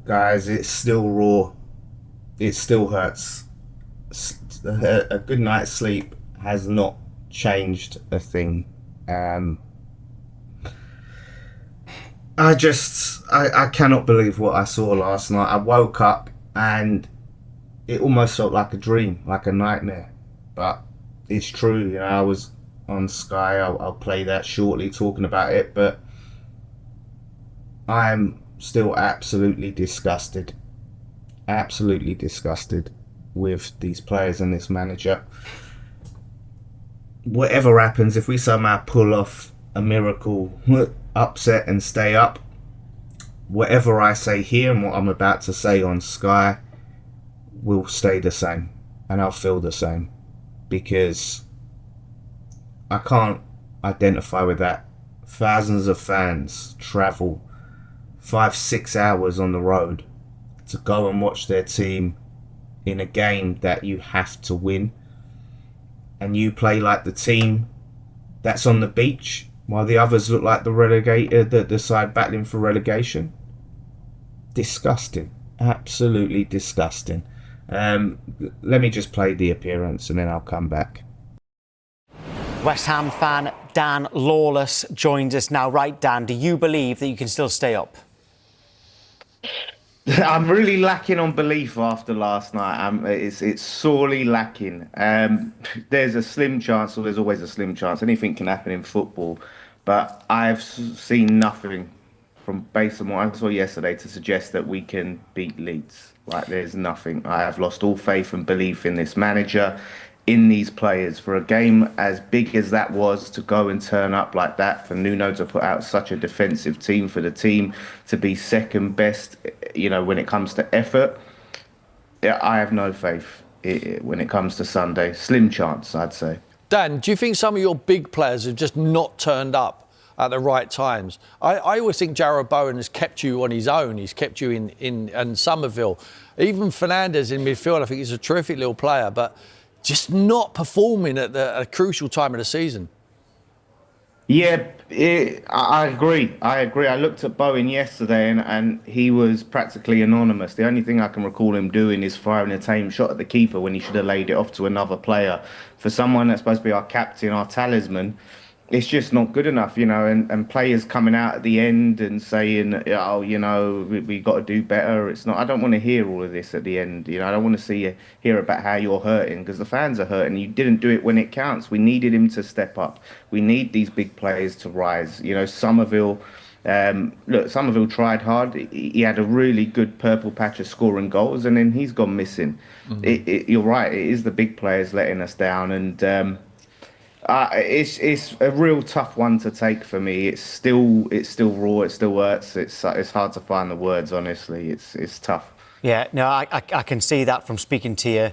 guys, it's still raw. It still hurts. A good night's sleep has not changed a thing. Um, I cannot believe what I saw last night. I woke up and it almost felt like a dream, like a nightmare. But it's true, I was on Sky. I'll play that shortly, talking about it. But I'm still absolutely disgusted with these players and this manager. Whatever happens, if we somehow pull off a miracle upset and stay up, whatever I say here and what I'm about to say on Sky will stay the same, and I'll feel the same, because I can't identify with that. Thousands of fans travel 5-6 hours on the road to go and watch their team in a game that you have to win, and you play like the team that's on the beach while the others look like the relegated, the side battling for relegation. Disgusting. Absolutely disgusting. Let me just play the appearance and then I'll come back. West Ham fan Dan Lawless joins us now. Right, Dan, do you believe that you can still stay up? I'm really lacking on belief after last night. It's sorely lacking. There's a slim chance, or there's always a slim chance. Anything can happen in football, but I've seen nothing from based on what I saw yesterday to suggest that we can beat Leeds. Like, there's nothing. I have lost all faith and belief in this manager, in these players. For a game as big as that was, to go and turn up like that, for Nuno to put out such a defensive team, for the team to be second best, when it comes to effort, I have no faith when it comes to Sunday. Slim chance, I'd say. Dan, do you think some of your big players have just not turned up at the right times? I always think Jarrod Bowen has kept you on his own. He's kept you in Somerville. Even Fernandes in midfield, I think he's a terrific little player, but just not performing at a crucial time of the season. Yeah, I agree. I looked at Bowen yesterday and he was practically anonymous. The only thing I can recall him doing is firing a tame shot at the keeper when he should have laid it off to another player. For someone that's supposed to be our captain, our talisman, it's just not good enough, and players coming out at the end and saying, we got to do better. It's not. I don't want to hear all of this at the end. I don't want to hear about how you're hurting, because the fans are hurting. You didn't do it when it counts. We needed him to step up. We need these big players to rise. Somerville. Somerville tried hard. He had a really good purple patch of scoring goals, and then he's gone missing. You're right. It is the big players letting us down, and it's a real tough one to take for me. It's still raw. It still hurts. It's hard to find the words. Honestly, it's tough. Yeah, no, I can see that from speaking to you.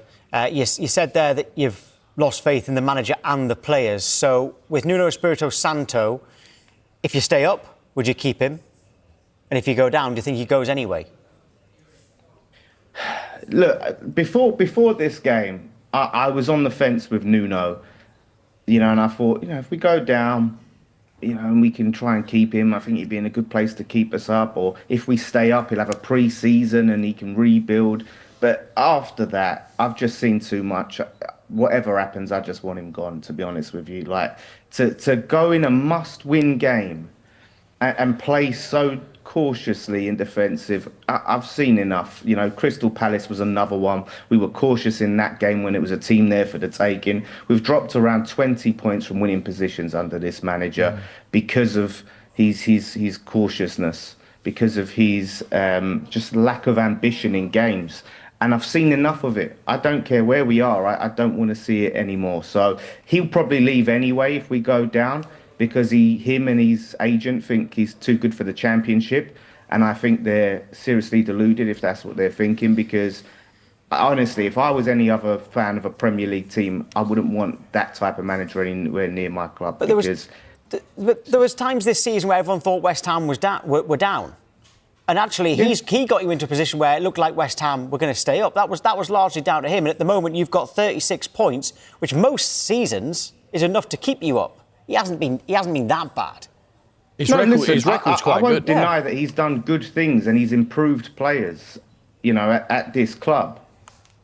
You said there that you've lost faith in the manager and the players. So with Nuno Espirito Santo, if you stay up, would you keep him? And if you go down, do you think he goes anyway? Look, before this game, I was on the fence with Nuno. And I thought, if we go down, and we can try and keep him, I think he'd be in a good place to keep us up. Or if we stay up, he'll have a pre-season and he can rebuild. But after that, I've just seen too much. Whatever happens, I just want him gone, to be honest with you. Like, to go in a must-win game and play so cautiously in defensive, I've seen enough. Crystal Palace was another one. We were cautious in that game when it was a team there for the taking. We've dropped around 20 points from winning positions under this manager because of his cautiousness, because of his just lack of ambition in games. And I've seen enough of it. I don't care where we are. I don't want to see it anymore. So he'll probably leave anyway if we go down, because him and his agent think he's too good for the Championship. And I think they're seriously deluded if that's what they're thinking, because honestly, if I was any other fan of a Premier League team, I wouldn't want that type of manager anywhere near my club. But there was times this season where everyone thought West Ham were down. And actually, he got you into a position where it looked like West Ham were going to stay up. That was largely down to him. And at the moment, you've got 36 points, which most seasons is enough to keep you up. He hasn't been that bad. His No, record, listen, his record's I quite won't good. deny that he's done good things and he's improved players, at this club.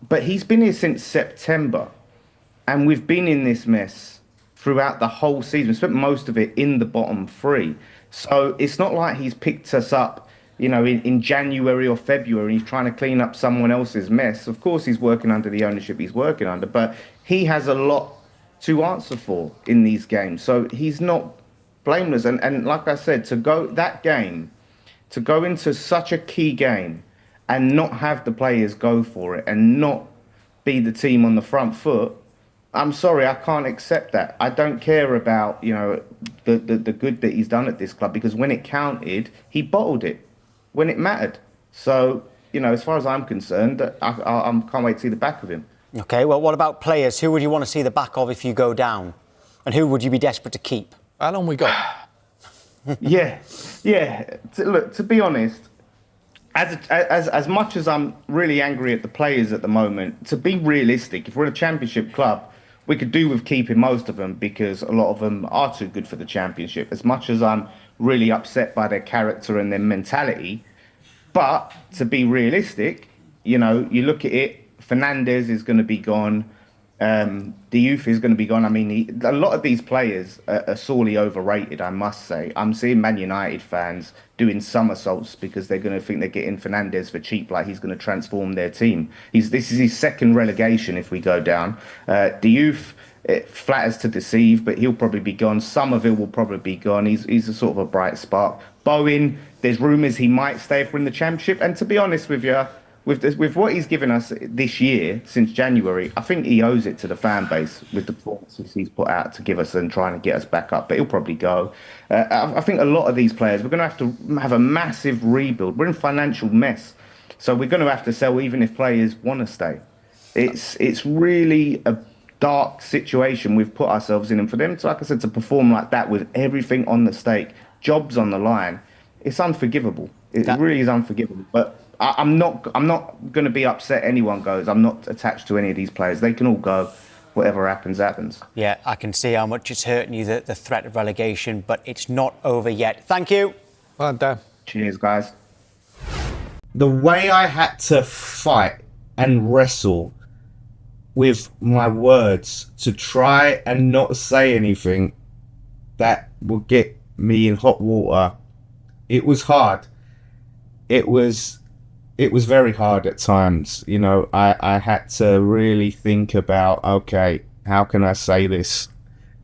But he's been here since September, and we've been in this mess throughout the whole season. We spent most of it in the bottom three. So it's not like he's picked us up, in January or February, and he's trying to clean up someone else's mess. Of course, he's working under the ownership he's working under, but he has a lot to answer for in these games. So he's not blameless. And like I said, to go into such a key game and not have the players go for it and not be the team on the front foot, I'm sorry, I can't accept that. I don't care about, the good that he's done at this club, because when it counted, he bottled it when it mattered. So, as far as I'm concerned, I can't wait to see the back of him. Okay, well, what about players? Who would you want to see the back of if you go down? And who would you be desperate to keep? How long we got? Yeah. Look, to be honest, as much as I'm really angry at the players at the moment, to be realistic, if we're a championship club, we could do with keeping most of them, because a lot of them are too good for the championship. As much as I'm really upset by their character and their mentality, but to be realistic, you look at it, Fernandez is going to be gone. The youth is going to be gone. I mean, a lot of these players are sorely overrated, I must say. I'm seeing Man United fans doing somersaults because they're going to think they're getting Fernandez for cheap, like he's going to transform their team. This is his second relegation if we go down. The youth, it flatters to deceive, but he'll probably be gone. Somerville will probably be gone. He's a sort of a bright spark. Bowen, there's rumours he might stay if we're in the Championship. And to be honest with you, with what he's given us this year, since January, I think he owes it to the fan base with the performances he's put out to give us and trying to get us back up. But he'll probably go. I think a lot of these players, we're going to have a massive rebuild. We're in financial mess. So we're going to have to sell even if players want to stay. It's really a dark situation we've put ourselves in. And for them to, like I said, to perform like that with everything on the stake, jobs on the line, it's unforgivable. It really is unforgivable. But I'm not going to be upset anyone goes. I'm not attached to any of these players. They can all go. Whatever happens, happens. Yeah, I can see how much it's hurting you, the threat of relegation, but it's not over yet. Thank you. Well done. Cheers, guys. The way I had to fight and wrestle with my words to try and not say anything that would get me in hot water, it was hard. It was very hard at times. I had to really think about, okay, how can I say this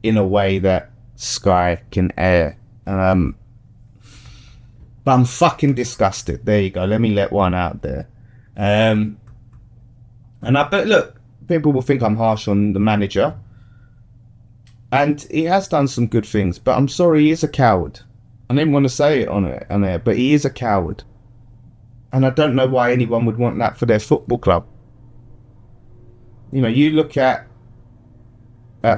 in a way that Sky can air? But I'm fucking disgusted. There you go. Let me let one out there. And I bet, look, people will think I'm harsh on the manager. And he has done some good things, but I'm sorry, he is a coward. I didn't want to say it on air, but he is a coward. And I don't know why anyone would want that for their football club. You look at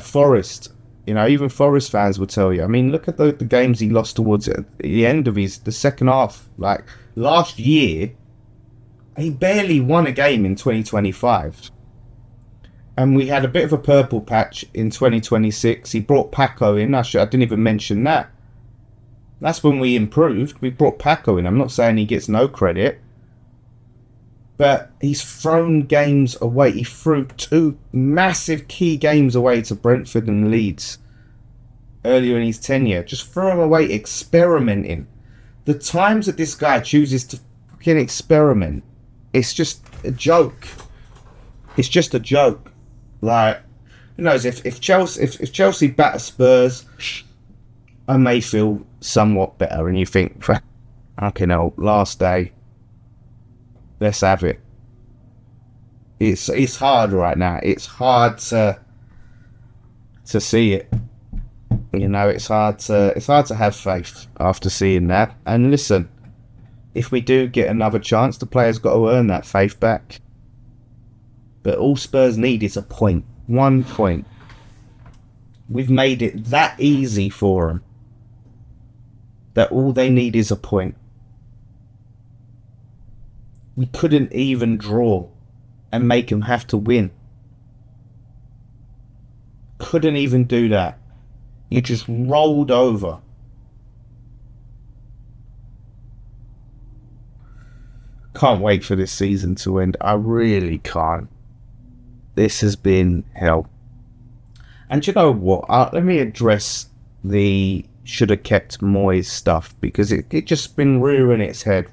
Forest. Even Forest fans will tell you. I mean, look at the games he lost towards the end of the second half. Like, last year, he barely won a game in 2025. And we had a bit of a purple patch in 2026. He brought Paco in. I didn't even mention that. That's when we improved. We brought Paco in. I'm not saying he gets no credit. But he's thrown games away. He threw 2 massive key games away to Brentford and Leeds earlier in his tenure. Just throw them away experimenting. The times that this guy chooses to fucking experiment, it's just a joke. It's just a joke. Like, who knows, if Chelsea batter Spurs, I may feel somewhat better. And you think, okay, no, last day, let's have it. It's hard right now. It's hard to see it. It's hard to have faith after seeing that. And listen, if we do get another chance, the players got to earn that faith back. But all Spurs need is a point. 1 point. We've made it that easy for them that all they need is a point. We couldn't even draw and make them have to win. Couldn't even do that. You just rolled over. can't wait for this season to end. I really can't. This has been hell. And you know what? Let me address the should have kept Moyes stuff, because it just been rearing its head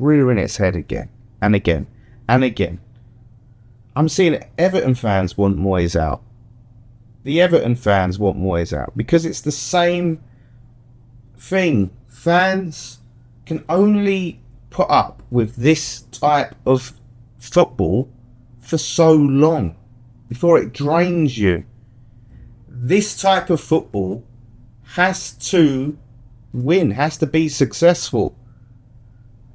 again and again and again. I'm seeing Everton fans want Moyes out. The Everton fans want Moyes out because it's the same thing. Fans can only put up with this type of football for so long before it drains you. This type of football has to win, has to be successful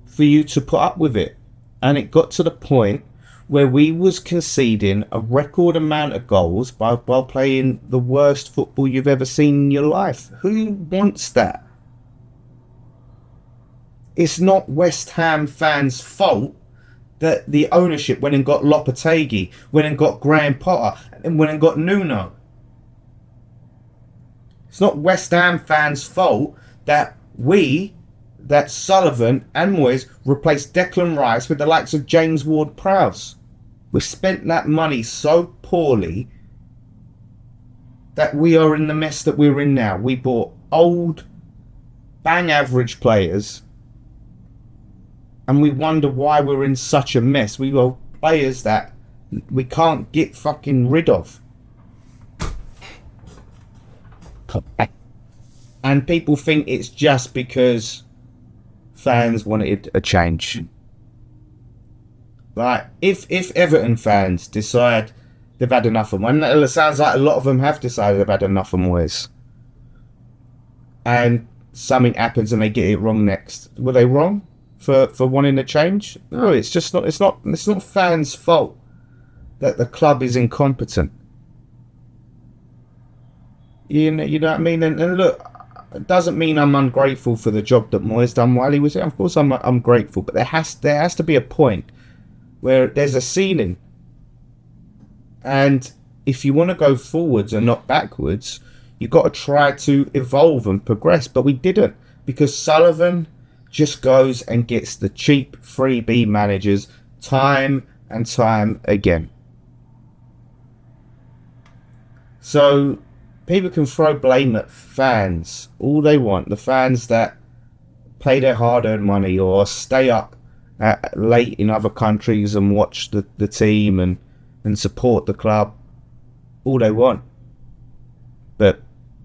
for you to put up with it. And it got to the point where we was conceding a record amount of goals while playing the worst football you've ever seen in your life. Who wants that? It's not West Ham fans' fault that the ownership went and got Lopetegui, went and got Graham Potter, and went and got Nuno. It's not West Ham fans' fault that Sullivan and Moyes replaced Declan Rice with the likes of James Ward-Prowse. We spent that money so poorly that we are in the mess that we're in now. We bought old, bang average players, and we wonder why we're in such a mess. We were players that we can't get fucking rid of. And people think it's just because fans wanted a change. Like, if Everton fans decide they've had enough of Moyes, and it sounds like a lot of them have decided they've had enough of Moyes, and something happens and they get it wrong next, were they wrong for wanting a change? No, it's just not. It's not fans' fault that the club is incompetent. You know what I mean? And look, it doesn't mean I'm ungrateful for the job that Moyes done while he was there. Of course, I'm grateful, but there has to be a point where there's a ceiling. And if you want to go forwards and not backwards, you've got to try to evolve and progress. But we didn't, because Sullivan just goes and gets the cheap freebie managers time and time again. So people can throw blame at fans all they want. The fans that pay their hard-earned money or stay up late in other countries and watch the team and support the club all they want. But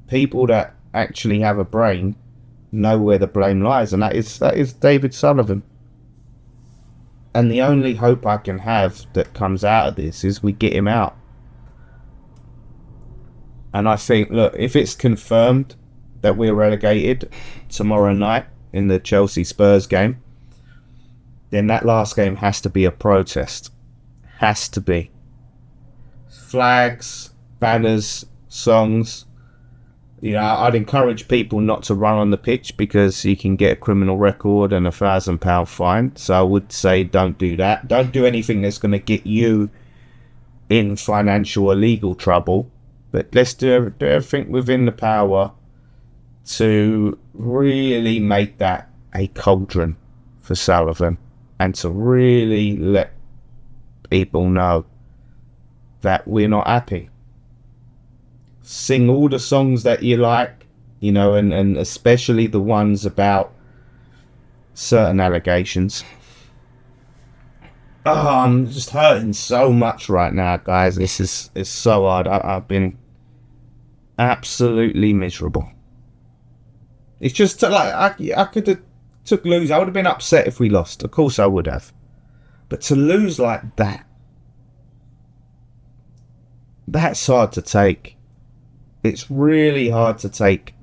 people that actually have a brain know where the blame lies, and that is David Sullivan. And the only hope I can have that comes out of this is we get him out. And I think, look, if it's confirmed that we're relegated tomorrow night in the Chelsea-Spurs game, then that last game has to be a protest. Has to be. Flags, banners, songs. You know, I'd encourage people not to run on the pitch because you can get a criminal record and £1,000 fine. So I would say don't do that. Don't do anything that's going to get you in financial or legal trouble. But let's do everything within the power to really make that a cauldron for Sullivan and to really let people know that we're not happy. Sing all the songs that you like, you know, and especially the ones about certain allegations. Oh, I'm just hurting so much right now, guys. It's so hard. I've been absolutely miserable. It's just like I could have took lose. I would have been upset if we lost. Of course I would have. But to lose like that, that's hard to take. It's really hard to take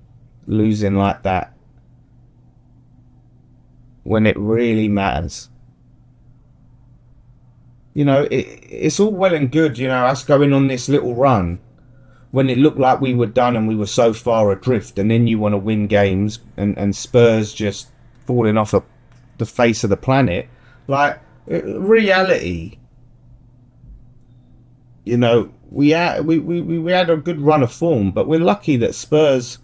losing like that when it really matters. You know, it's all well and good, you know, us going on this little run when it looked like we were done and we were so far adrift, and then you want to win games and Spurs just falling off the face of the planet. Like, reality, you know, we had a good run of form, but we're lucky that Spurs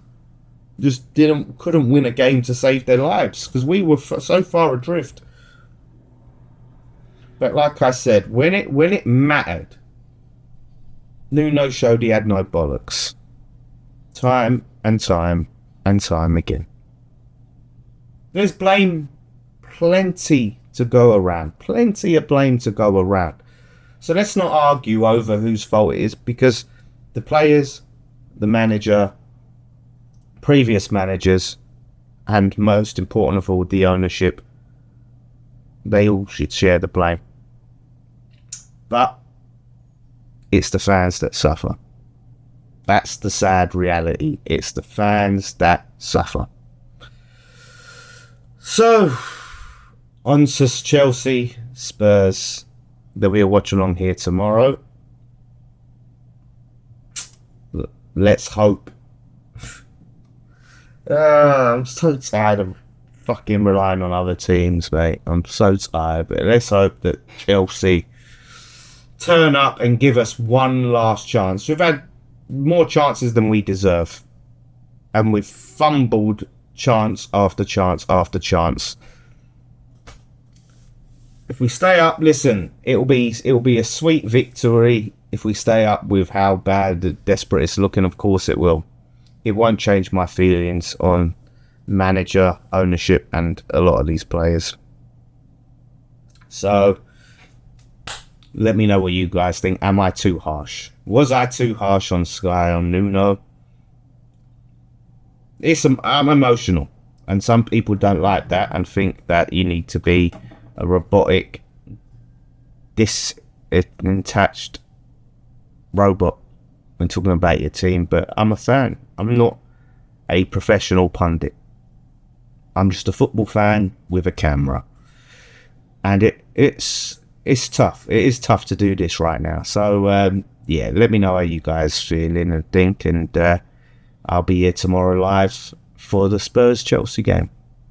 just couldn't win a game to save their lives because we were so far adrift. But like I said, when it mattered, Nuno showed he had no bollocks. Time and time and time again. There's blame plenty to go around. Plenty of blame to go around. So let's not argue over whose fault it is, because the players, the manager, previous managers, and most important of all, the ownership, they all should share the blame. But it's the fans that suffer. That's the sad reality. It's the fans that suffer. So, on to Chelsea, Spurs, that we'll watch along here tomorrow. Let's hope. I'm so tired of fucking relying on other teams, mate. I'm so tired. But let's hope that Chelsea turn up and give us one last chance. We've had more chances than we deserve, and we've fumbled chance after chance after chance. If we stay up, listen, it'll be a sweet victory. If we stay up with how bad and desperate it's looking, of course it will. It won't change my feelings on manager, ownership, and a lot of these players. So let me know what you guys think. Am I too harsh? Was I too harsh on Sky, on Nuno? I'm emotional, and some people don't like that and think that you need to be a robotic, disattached robot when talking about your team. But I'm a fan. I'm not a professional pundit. I'm just a football fan with a camera, and it's tough. It is tough to do this right now. So yeah, let me know how you guys feeling and think, and I'll be here tomorrow live for the Spurs Chelsea game.